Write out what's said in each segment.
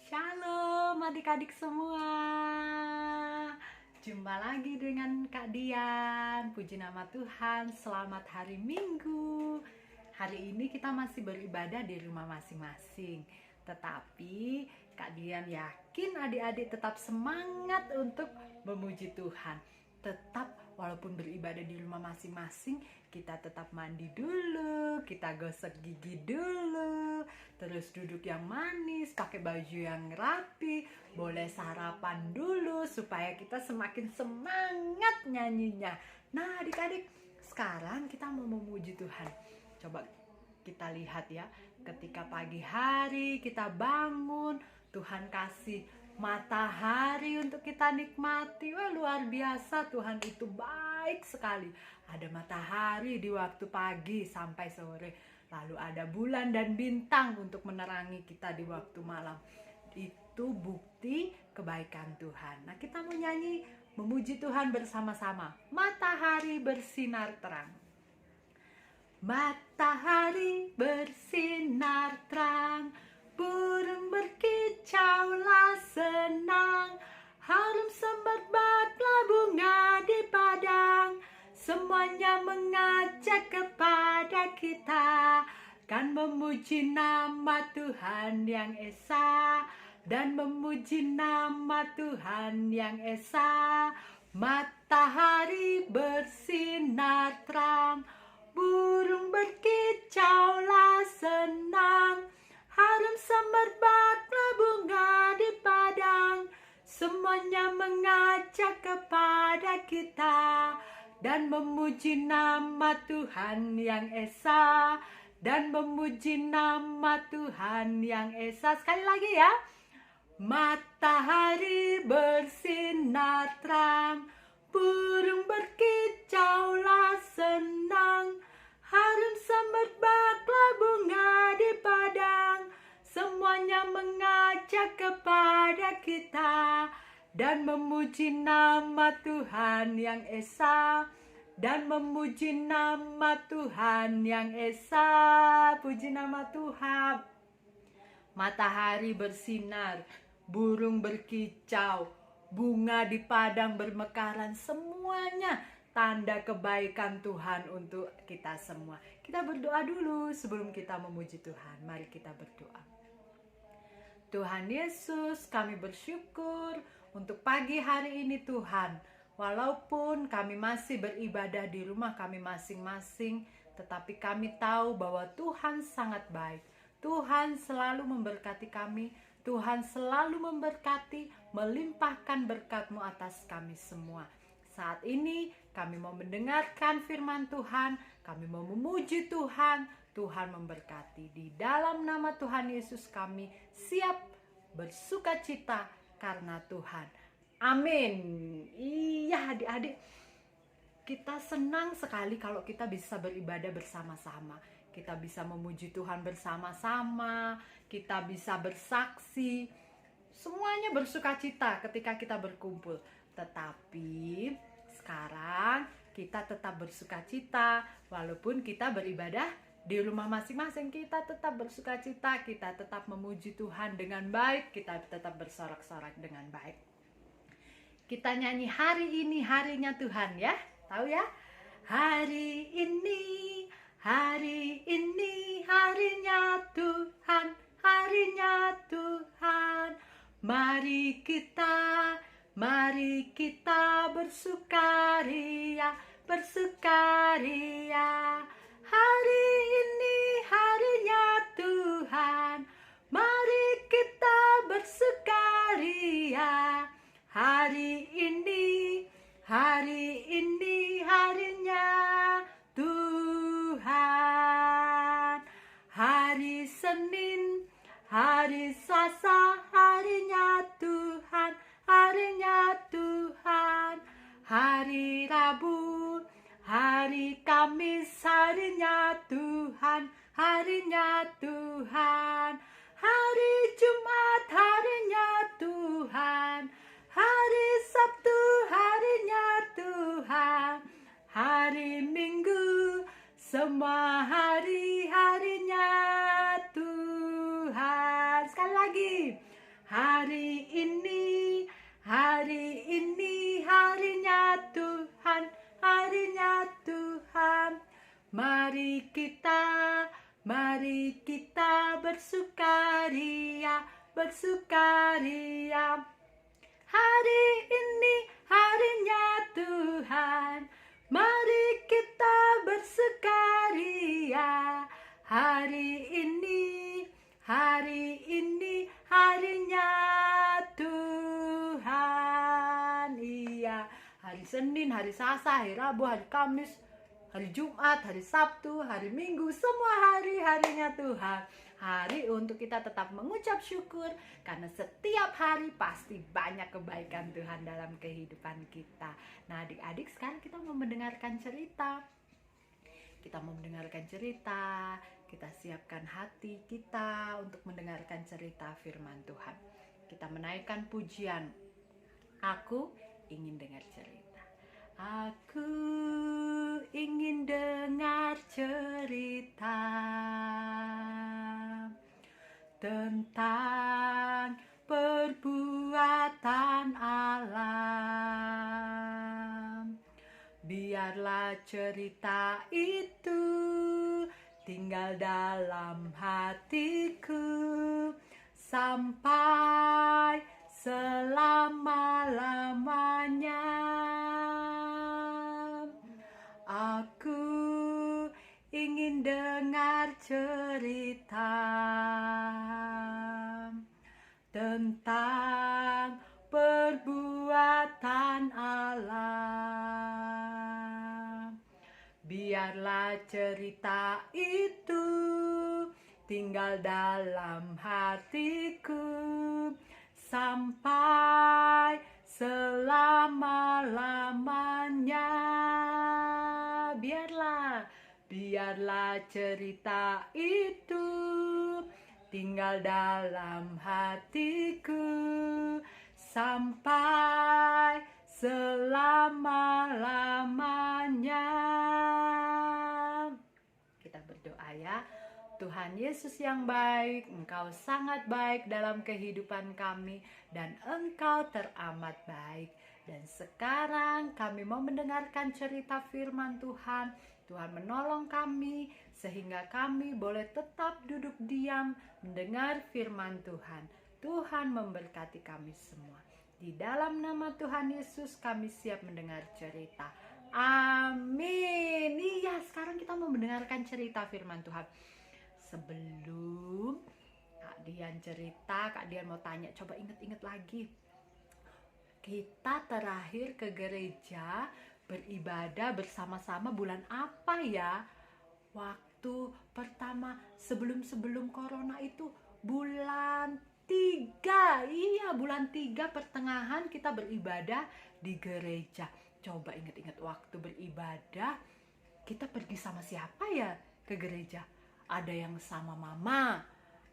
Shalom adik-adik semua. Jumpa lagi dengan Kak Dian. Puji nama Tuhan, selamat hari Minggu. Hari ini kita masih beribadah di rumah masing-masing. Tetapi Kak Dian yakin adik-adik tetap semangat untuk memuji Tuhan. Tetap walaupun beribadah di rumah masing-masing, kita tetap mandi dulu, kita gosok gigi dulu, terus duduk yang manis, pakai baju yang rapi, boleh sarapan dulu supaya kita semakin semangat nyanyinya. Nah adik-adik, sekarang kita mau memuji Tuhan. Coba kita lihat ya, ketika pagi hari kita bangun, Tuhan kasih matahari untuk kita nikmati. Wah, luar biasa, Tuhan itu baik sekali. Ada matahari di waktu pagi sampai sore, lalu ada bulan dan bintang untuk menerangi kita di waktu malam. Itu bukti kebaikan Tuhan. Nah, kita mau nyanyi memuji Tuhan bersama-sama. Matahari bersinar terang. Matahari bersinar terang, burung berkicaulah senang, harum semerbaklah bunga di padang, semuanya mengajak kepada kita, kan memuji nama Tuhan yang esa, dan memuji nama Tuhan yang esa. Matahari bersinar terang, burung berkicaulah senang, harum semerbaklah bunga di padang, semuanya mengajak kepada kita, dan memuji nama Tuhan yang esa, dan memuji nama Tuhan yang esa. Sekali lagi ya. Matahari bersinar terang, burung berkicaulah senang, harum semerbaklah bunga di padang, semuanya mengajak kepada kita, dan memuji nama Tuhan yang esa, dan memuji nama Tuhan yang esa. Puji nama Tuhan. Matahari bersinar, burung berkicau, bunga di padang bermekaran, semuanya tanda kebaikan Tuhan untuk kita semua. Kita berdoa dulu sebelum kita memuji Tuhan. Mari kita berdoa. Tuhan Yesus, kami bersyukur untuk pagi hari ini Tuhan. Walaupun kami masih beribadah di rumah kami masing-masing, tetapi kami tahu bahwa Tuhan sangat baik. Tuhan selalu memberkati kami. Tuhan selalu memberkati, melimpahkan berkat-Mu atas kami semua. Saat ini kami mau mendengarkan firman Tuhan, kami mau memuji Tuhan, Tuhan memberkati. Di dalam nama Tuhan Yesus kami siap bersuka cita karena Tuhan. Amin. Iya adik-adik, kita senang sekali kalau kita bisa beribadah bersama-sama. Kita bisa memuji Tuhan bersama-sama, kita bisa bersaksi, semuanya bersuka cita ketika kita berkumpul. Tetapi sekarang kita tetap bersuka cita walaupun kita beribadah di rumah masing-masing. Kita tetap bersuka cita, kita tetap memuji Tuhan dengan baik, kita tetap bersorak-sorak dengan baik. Kita nyanyi hari ini harinya Tuhan ya, tahu ya? Hari ini harinya Tuhan, harinya Tuhan. Mari kita bersukaria, bersukaria. Hari ini harinya Tuhan, mari kita bersukaria. Hari ini harinya Tuhan. Hari Senin, hari Selasa, harinya Tuhan, harinya Tuhan. Hari Rabu, hari Kamis, harinya Tuhan, harinya Tuhan. Hari Jumat, harinya Tuhan. Hari Sabtu, harinya Tuhan. Hari Minggu, semua hari-harinya Tuhan. Sekali lagi, Hari ini harinya Tuhan, harinya Tuhan. Mari kita bersukaria, bersukaria. Hari ini harinya Tuhan, mari kita bersukaria. Hari ini harinya Tuhan. Iya, hari Senin, hari Selasa, hari Rabu, hari Kamis, hari Jumat, hari Sabtu, hari Minggu, semua hari-harinya Tuhan. Hari untuk kita tetap mengucap syukur, karena setiap hari pasti banyak kebaikan Tuhan dalam kehidupan kita. Nah, adik-adik, sekarang kita mau mendengarkan cerita. Kita siapkan hati kita untuk mendengarkan cerita firman Tuhan. Kita menaikkan pujian. Aku ingin dengar cerita. Aku ingin dengar cerita tentang perbuatan alam. Biarlah cerita itu tinggal dalam hatiku sampai selama-lamanya. Aku ingin dengar cerita tentang perbuatan alam. Biarlah cerita itu tinggal dalam hatiku sampai selama-lamanya. Biarlah cerita itu tinggal dalam hatiku sampai selama-lamanya. Kita berdoa ya. Tuhan Yesus yang baik, Engkau sangat baik dalam kehidupan kami, dan Engkau teramat baik. Dan sekarang kami mau mendengarkan cerita firman Tuhan. Tuhan menolong kami sehingga kami boleh tetap duduk diam mendengar firman Tuhan. Tuhan memberkati kami semua. Di dalam nama Tuhan Yesus kami siap mendengar cerita. Amin. Iya, sekarang kita mau mendengarkan cerita firman Tuhan. Sebelum Kak Dian cerita, Kak Dian mau tanya, coba inget-inget lagi. Kita terakhir ke gereja beribadah bersama-sama bulan apa ya? Waktu pertama sebelum corona itu bulan 3. Iya, bulan 3 pertengahan kita beribadah di gereja. Coba ingat-ingat waktu beribadah, kita pergi sama siapa ya ke gereja? Ada yang sama mama,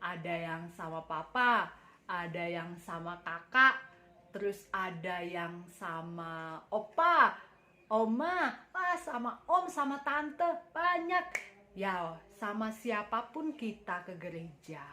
ada yang sama papa, ada yang sama kakak, terus ada yang sama opa, oma, sama om, sama tante, banyak. Ya, sama siapapun kita ke gereja,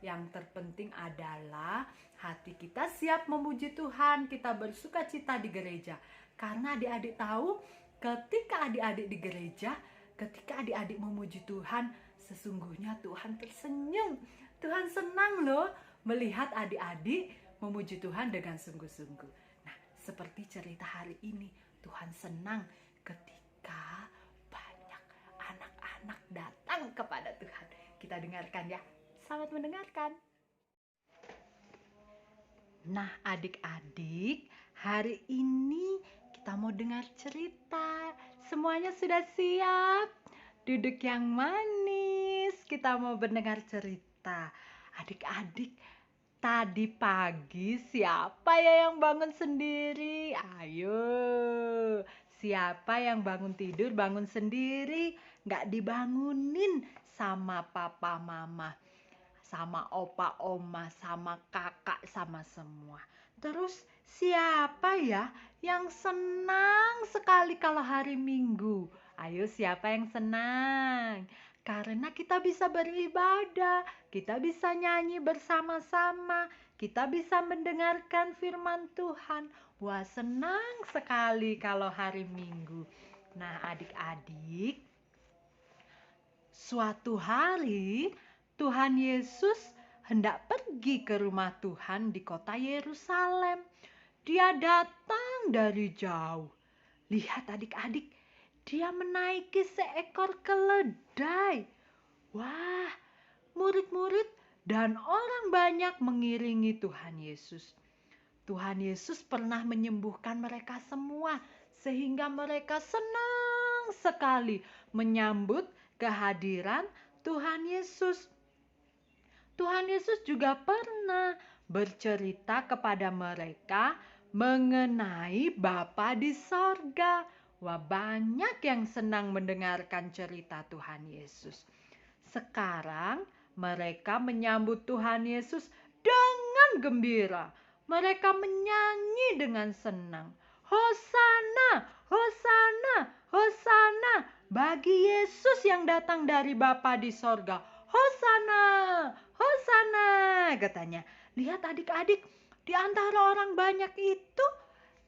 yang terpenting adalah hati kita siap memuji Tuhan, kita bersukacita di gereja. Karena adik-adik tahu, ketika adik-adik di gereja, ketika adik-adik memuji Tuhan, sesungguhnya Tuhan tersenyum. Tuhan senang loh melihat adik-adik memuji Tuhan dengan sungguh-sungguh. Nah, seperti cerita hari ini, Tuhan senang ketika banyak anak-anak datang kepada Tuhan. Kita dengarkan ya. Selamat mendengarkan. Nah, adik-adik, hari ini kita mau dengar cerita. Semuanya sudah siap? Duduk yang manis. Kita mau mendengar cerita. Adik-adik, tadi pagi siapa ya yang bangun sendiri? Ayo, siapa yang bangun tidur bangun sendiri? Gak dibangunin sama papa mama, sama opa oma, sama kakak, sama semua. Terus siapa ya yang senang sekali kalau hari Minggu? Ayo, siapa yang senang? Karena kita bisa beribadah, kita bisa nyanyi bersama-sama, kita bisa mendengarkan firman Tuhan. Wah, senang sekali kalau hari Minggu. Nah, adik-adik, suatu hari Tuhan Yesus hendak pergi ke rumah Tuhan di kota Yerusalem. Dia datang dari jauh. Lihat adik-adik, dia menaiki seekor keledai. Wah, murid-murid dan orang banyak mengiringi Tuhan Yesus. Tuhan Yesus pernah menyembuhkan mereka semua, sehingga mereka senang sekali menyambut kehadiran Tuhan Yesus. Tuhan Yesus juga pernah bercerita kepada mereka mengenai Bapa di sorga. Wah, banyak yang senang mendengarkan cerita Tuhan Yesus. Sekarang mereka menyambut Tuhan Yesus dengan gembira. Mereka menyanyi dengan senang. Hosana, Hosana, Hosana bagi Yesus yang datang dari Bapa di sorga. Hosana, Hosana, katanya. Lihat adik-adik, di antara orang banyak itu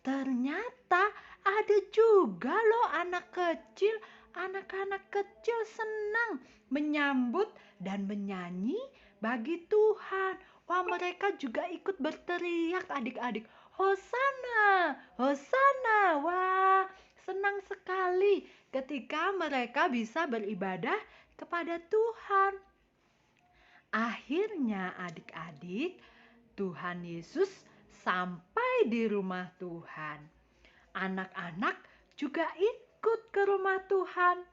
ternyata ada juga loh anak kecil. Anak-anak kecil senang menyambut dan menyanyi bagi Tuhan. Wah, mereka juga ikut berteriak adik-adik. Hosana, Hosana. Wah, senang sekali ketika mereka bisa beribadah kepada Tuhan. Akhirnya adik-adik, Tuhan Yesus sampai di rumah Tuhan. Anak-anak juga ikut ke rumah Tuhan.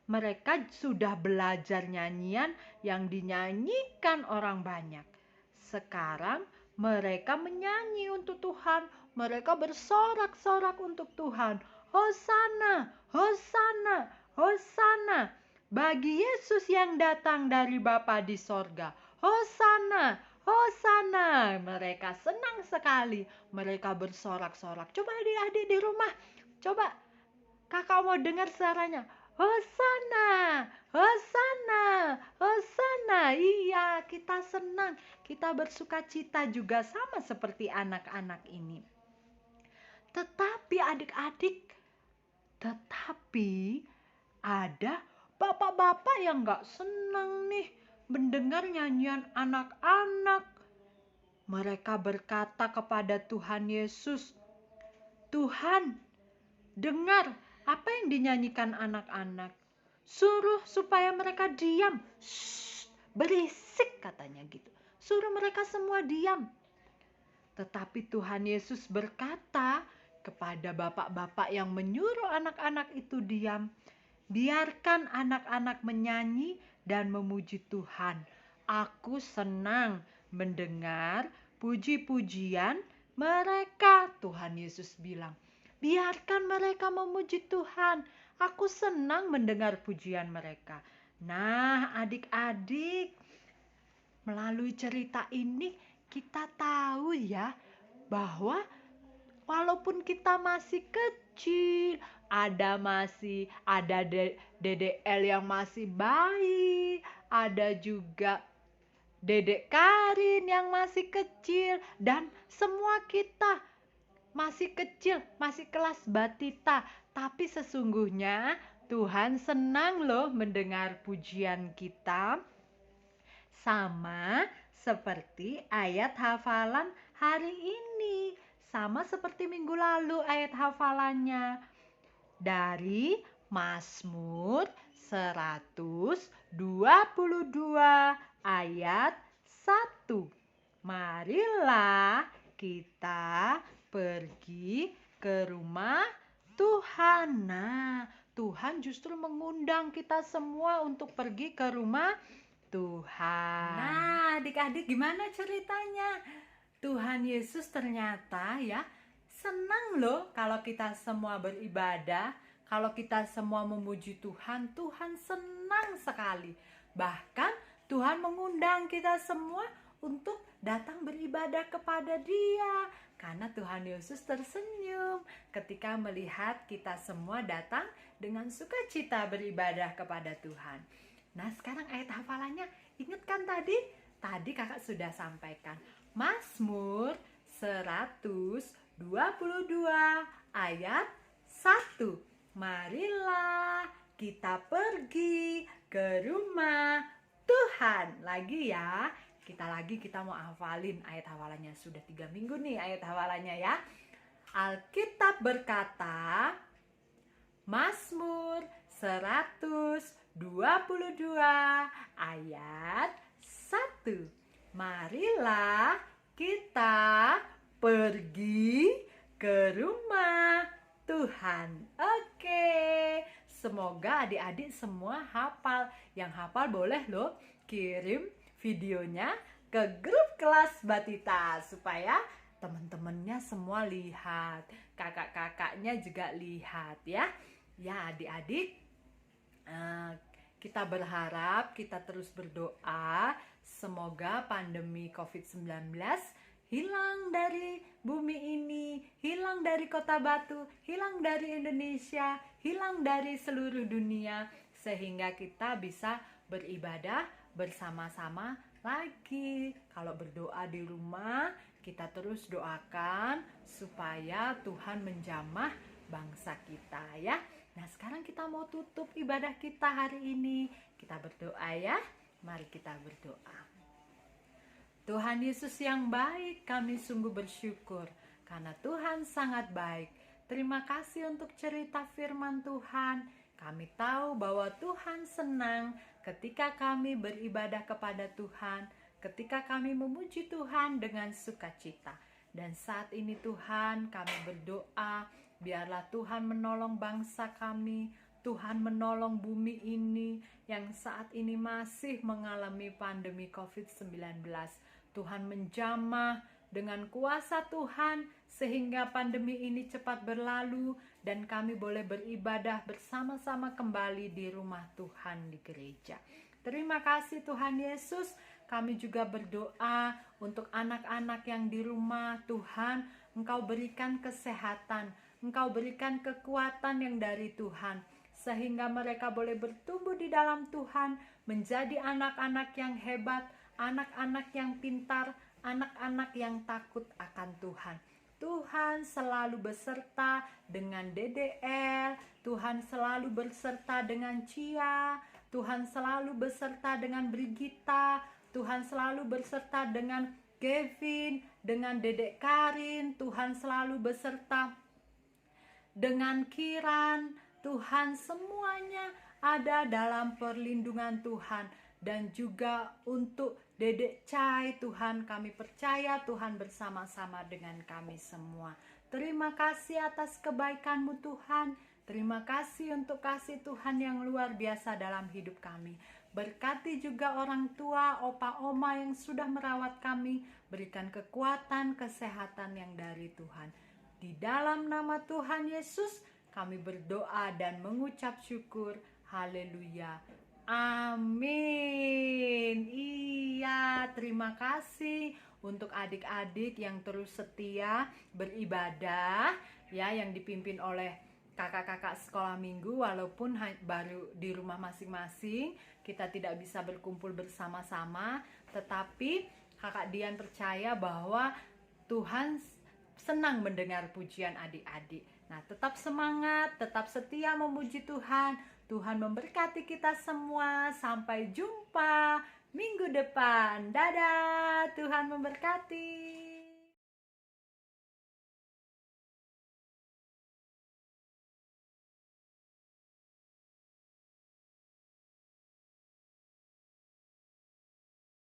Mereka sudah belajar nyanyian yang dinyanyikan orang banyak. Sekarang mereka menyanyi untuk Tuhan. Mereka bersorak-sorak untuk Tuhan. Hosana, Hosana, Hosana bagi Yesus yang datang dari Bapa di sorga. Hosana, Hosana. Mereka senang sekali. Mereka bersorak-sorak. Coba adik-adik di rumah, coba kakak mau dengar suaranya. Hosana, Hosana, Hosana. Iya, kita senang. Kita bersuka cita juga sama seperti anak-anak ini. Tetapi adik-adik, ada bapak-bapak yang gak senang nih mendengar nyanyian anak-anak. Mereka berkata kepada Tuhan Yesus, Tuhan, dengar apa yang dinyanyikan anak-anak. Suruh supaya mereka diam. Shh, berisik katanya gitu. Suruh mereka semua diam. Tetapi Tuhan Yesus berkata kepada bapak-bapak yang menyuruh anak-anak itu diam, biarkan anak-anak menyanyi dan memuji Tuhan. Aku senang mendengar puji-pujian mereka. Tuhan Yesus bilang, biarkan mereka memuji Tuhan. Aku senang mendengar pujian mereka. Nah, adik-adik, melalui cerita ini kita tahu ya bahwa walaupun kita masih kecil, ada Dedek El yang masih bayi, ada juga Dedek Karin yang masih kecil, dan semua kita masih kecil, masih kelas batita. Tapi sesungguhnya Tuhan senang loh mendengar pujian kita. Sama seperti ayat hafalan hari ini. Sama seperti minggu lalu ayat hafalannya. Dari Mazmur 122 ayat 1. Marilah kita pergi ke rumah Tuhan. Nah, Tuhan justru mengundang kita semua untuk pergi ke rumah Tuhan. Nah, adik-adik gimana ceritanya? Tuhan Yesus ternyata ya senang loh kalau kita semua beribadah, kalau kita semua memuji Tuhan, Tuhan senang sekali. Bahkan Tuhan mengundang kita semua untuk datang beribadah kepada Dia. Karena Tuhan Yesus tersenyum ketika melihat kita semua datang dengan sukacita beribadah kepada Tuhan. Nah, sekarang ayat hafalannya, ingat kan tadi? Tadi kakak sudah sampaikan. Mazmur 122 ayat 1. Marilah kita pergi ke rumah Tuhan. Lagi ya, kita mau hafalin ayat hafalannya. Sudah 3 minggu nih ayat hafalannya ya. Alkitab berkata, Mazmur 122 ayat 1. Marilah kita pergi ke rumah Tuhan. Oke, semoga adik-adik semua hafal. Yang hafal boleh loh kirim videonya ke grup kelas Batita supaya teman-temannya semua lihat, kakak-kakaknya juga lihat ya. Ya adik-adik, kita berharap, kita terus berdoa semoga pandemi COVID-19 hilang dari bumi ini, hilang dari Kota Batu, hilang dari Indonesia, hilang dari seluruh dunia, sehingga kita bisa beribadah bersama-sama lagi. Kalau berdoa di rumah, kita terus doakan supaya Tuhan menjamah bangsa kita ya. Nah, sekarang kita mau tutup ibadah kita hari ini. Kita berdoa ya. Mari kita berdoa. Tuhan Yesus yang baik, kami sungguh bersyukur karena Tuhan sangat baik. Terima kasih untuk cerita firman Tuhan. Kami tahu bahwa Tuhan senang ketika kami beribadah kepada Tuhan, ketika kami memuji Tuhan dengan sukacita. Dan saat ini Tuhan, kami berdoa, biarlah Tuhan menolong bangsa kami, Tuhan menolong bumi ini yang saat ini masih mengalami pandemi COVID-19. Tuhan menjamah dengan kuasa Tuhan sehingga pandemi ini cepat berlalu dan kami boleh beribadah bersama-sama kembali di rumah Tuhan di gereja. Terima kasih Tuhan Yesus. Kami juga berdoa untuk anak-anak yang di rumah. Tuhan, Engkau berikan kesehatan, Engkau berikan kekuatan yang dari Tuhan, sehingga mereka boleh bertumbuh di dalam Tuhan, menjadi anak-anak yang hebat, anak-anak yang pintar, anak-anak yang takut akan Tuhan. Tuhan selalu beserta dengan DDL, Tuhan selalu beserta dengan Cia, Tuhan selalu beserta dengan Brigita, Tuhan selalu beserta dengan Kevin, dengan Dedek Karin, Tuhan selalu beserta dengan Kiran. Tuhan, semuanya ada dalam perlindungan Tuhan. Dan juga untuk Dedek Cai, Tuhan, kami percaya Tuhan bersama-sama dengan kami semua. Terima kasih atas kebaikan-Mu Tuhan. Terima kasih untuk kasih Tuhan yang luar biasa dalam hidup kami. Berkati juga orang tua, opa, oma yang sudah merawat kami. Berikan kekuatan, kesehatan yang dari Tuhan. Di dalam nama Tuhan Yesus, kami berdoa dan mengucap syukur. Haleluya. Amin. Iya, terima kasih untuk adik-adik yang terus setia beribadah ya, yang dipimpin oleh kakak-kakak sekolah minggu. Walaupun baru di rumah masing-masing, kita tidak bisa berkumpul bersama-sama, tetapi kakak Dian percaya bahwa Tuhan senang mendengar pujian adik-adik. Nah, tetap semangat, tetap setia memuji Tuhan. Tuhan memberkati kita semua. Sampai jumpa minggu depan. Dadah, Tuhan memberkati.